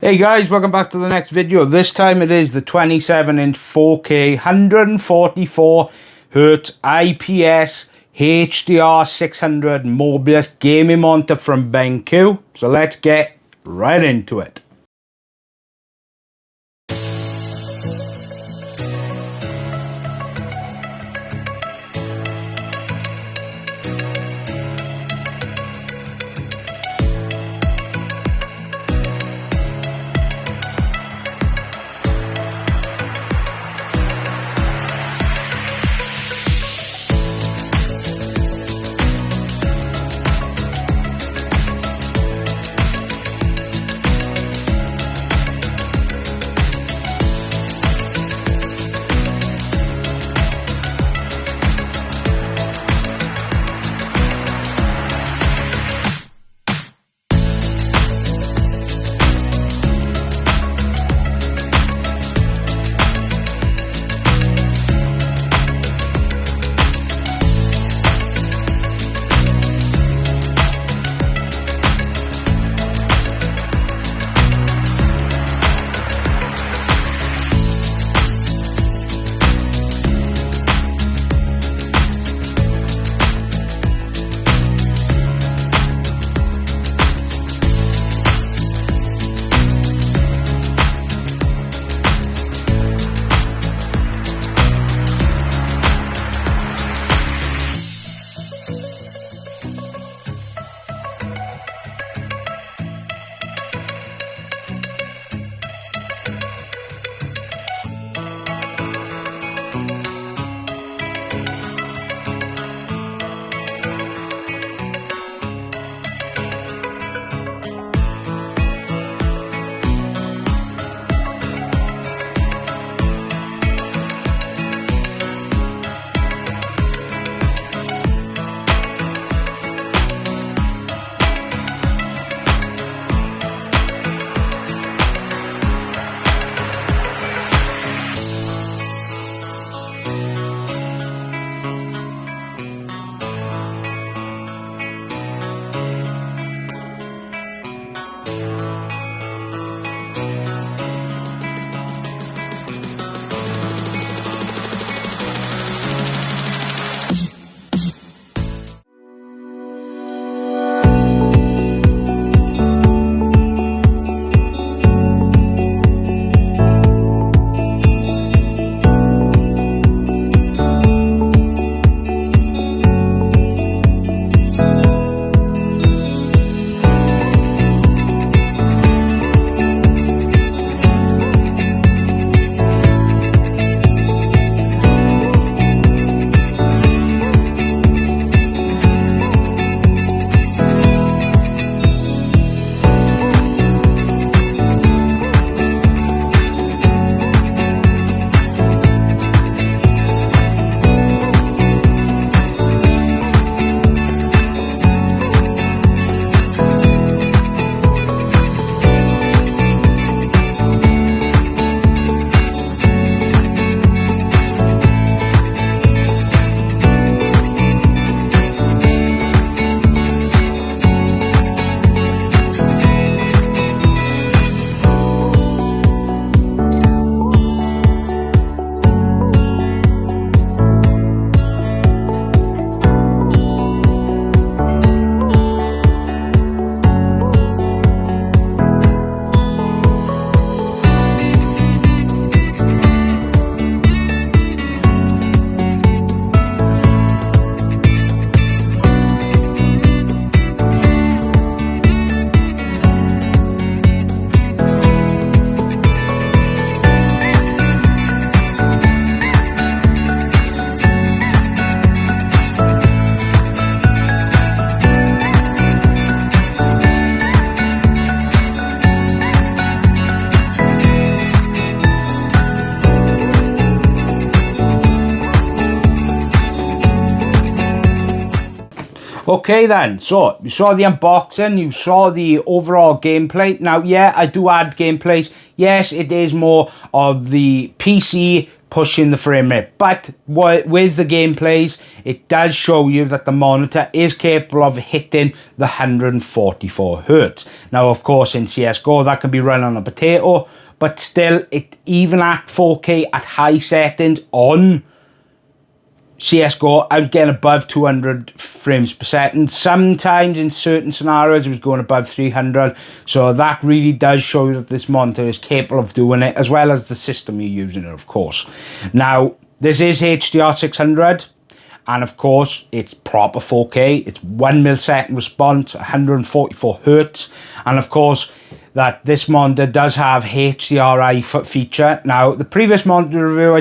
Hey guys, welcome back to the next video. This time it is the 27-inch 4K 144Hz IPS HDR 600 Mobiuz gaming monitor from BenQ. So let's get right into it. Okay then, so you saw the unboxing, you saw the overall gameplay. Now, yeah, I do add gameplays. Yes, it is more of the PC pushing the frame rate. But with the gameplays, it does show you that the monitor is capable of hitting the 144 Hz. Now, of course, in CSGO, that can be run on a potato, but still, even at 4K at high settings on CSGO, I was getting above 200 frames per second. Sometimes in certain scenarios, it was going above 300. So that really does show you that this monitor is capable of doing it, as well as the system you're using it, of course. Now, this is HDR 600. And of course, it's proper 4K. It's 1 millisecond response, 144 Hz. And of course, that this monitor does have HDRI feature. Now, the previous monitor review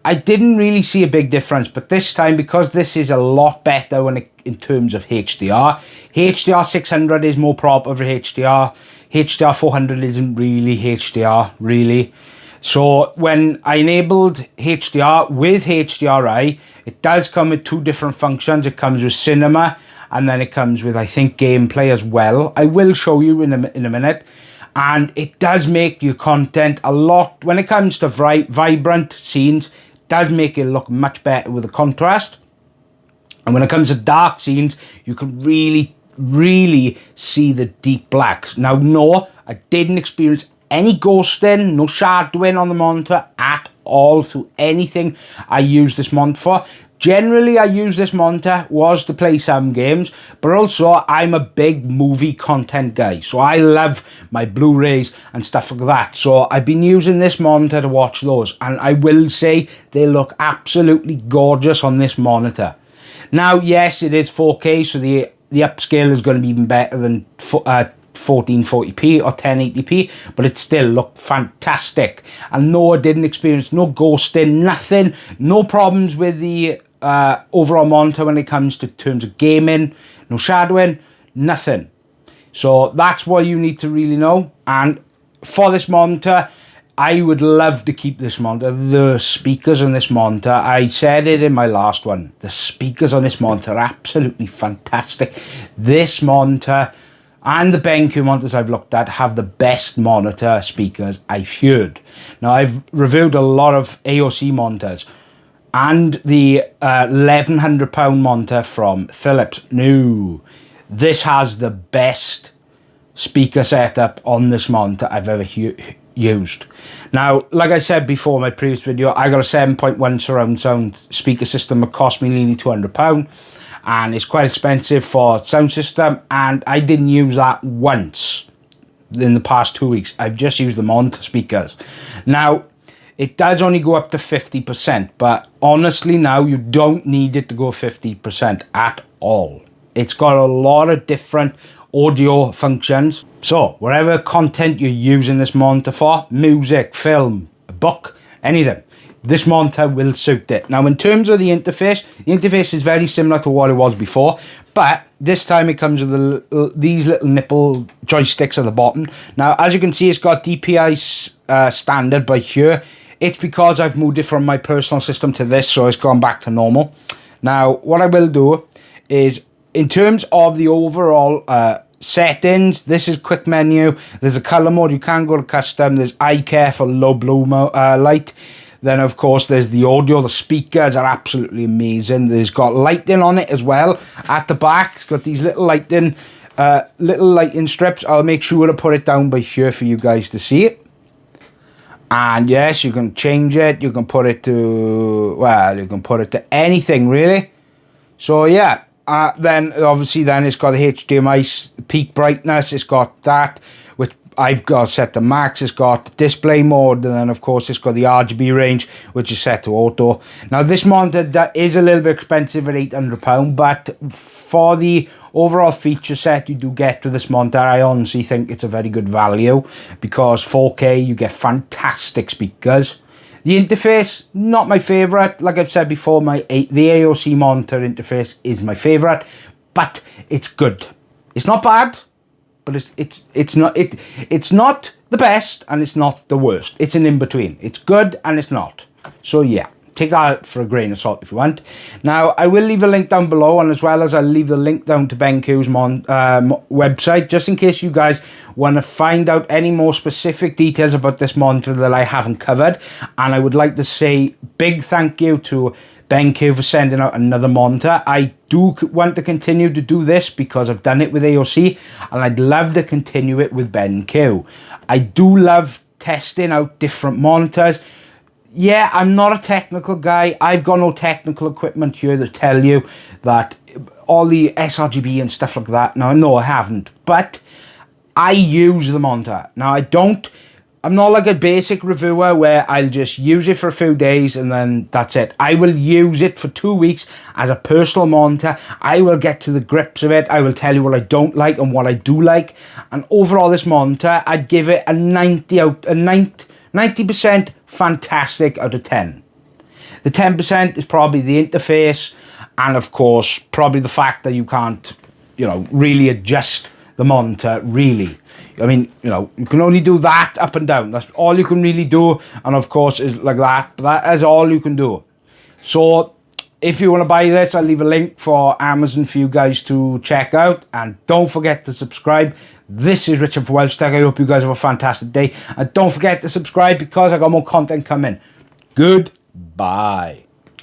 I didn't really see a big difference, but this time, because this is a lot better in terms of HDR, HDR 600 is more proper for HDR. HDR 400 isn't really HDR, really. So when I enabled HDR with HDRI, it does come with two different functions. It comes with cinema, and then it comes with, I think, gameplay as well. I will show you in a minute. And it does make your content a lot, when it comes to vibrant scenes, it does make it look much better with the contrast. And when it comes to dark scenes, you can really, really see the deep blacks. Now, no, I didn't experience any ghosting, no shadowing on the monitor at all through anything I use this monitor for. Generally, I use this monitor was to play some games, but also I'm a big movie content guy. So I love my Blu-rays and stuff like that. So I've been using this monitor to watch those. And I will say they look absolutely gorgeous on this monitor. Now, yes, it is 4K, so the upscale is going to be even better than 1440p or 1080p, but it still looked fantastic. And no, I didn't experience no ghosting, nothing, no problems with the overall monitor when it comes to terms of gaming, no shadowing, nothing. So that's what you need to really know. And for this monitor, I would love to keep this monitor. The speakers on this monitor, I said it in my last one, the speakers on this monitor are absolutely fantastic. This monitor and the BenQ monitors I've looked at have the best monitor speakers I've heard. Now, I've reviewed a lot of AOC monitors, and the £1,100 monitor from Philips. No, this has the best speaker setup on this monitor I've ever used. Now, like I said before in my previous video, I got a 7.1 surround sound speaker system that cost me nearly £200. And it's quite expensive for sound system, and I didn't use that once in the past 2 weeks. I've just used the monitor speakers. Now, it does only go up to 50%, but honestly now you don't need it to go 50% at all. It's got a lot of different audio functions. So whatever content you're using this monitor for, music, film, a book, anything, this monitor will suit it. Now, in terms of the interface is very similar to what it was before, but this time it comes with these little nipple joysticks at the bottom. Now, as you can see, it's got DPI standard by here. It's because I've moved it from my personal system to this, so it's gone back to normal. Now, what I will do is, in terms of the overall settings, this is quick menu. There's a color mode. You can go to custom. There's eye care for low blue light. Then, of course, there's the audio. The speakers are absolutely amazing. There's got lighting on it as well. At the back, it's got these little lighting strips. I'll make sure to put it down by here for you guys to see it. And yes, you can change it. You can put it to, well, you can put it to anything, really. So, yeah. Then, obviously, then it's got the HDMI peak brightness. It's got that, which I've got set to max. It's got display mode, and then of course it's got the RGB range, which is set to auto. Now, this monitor that is a little bit expensive at £800, but for the overall feature set you do get with this monitor, I honestly think it's a very good value, because 4K, you get fantastic speakers. The interface, not my favourite. Like I've said before, the AOC monitor interface is my favourite, but it's good. It's not bad, but it's not the best, and it's not the worst. It's an in-between. It's good and it's not. So yeah, take that for a grain of salt if you want. Now, I will leave a link down below, and as well as I'll leave the link down to BenQ's website, just in case you guys want to find out any more specific details about this monitor that I haven't covered. And I would like to say big thank you to BenQ for sending out another monitor. I do want to continue to do this because I've done it with AOC, and I'd love to continue it with BenQ. I do love testing out different monitors. Yeah, I'm not a technical guy. I've got no technical equipment here to tell you that all the sRGB and stuff like that. Now, no, I haven't. But I use the monitor. Now, I'm not like a basic reviewer where I'll just use it for a few days and then that's it. I will use it for 2 weeks as a personal monitor. I will get to the grips of it. I will tell you what I don't like and what I do like. And overall, this monitor, I'd give it a 90% fantastic out of 10. The 10% is probably the interface, and of course probably the fact that you can't, you know, really adjust the monitor. Really, I mean, you know, you can only do that up and down. That's all you can really do, and of course is like that. That is all you can do. So if you want to buy this, I'll leave a link for Amazon for you guys to check out, and don't forget to subscribe. This is Richard for WELSHYTECH. I hope you guys have a fantastic day. And don't forget to subscribe because I got more content coming. Goodbye.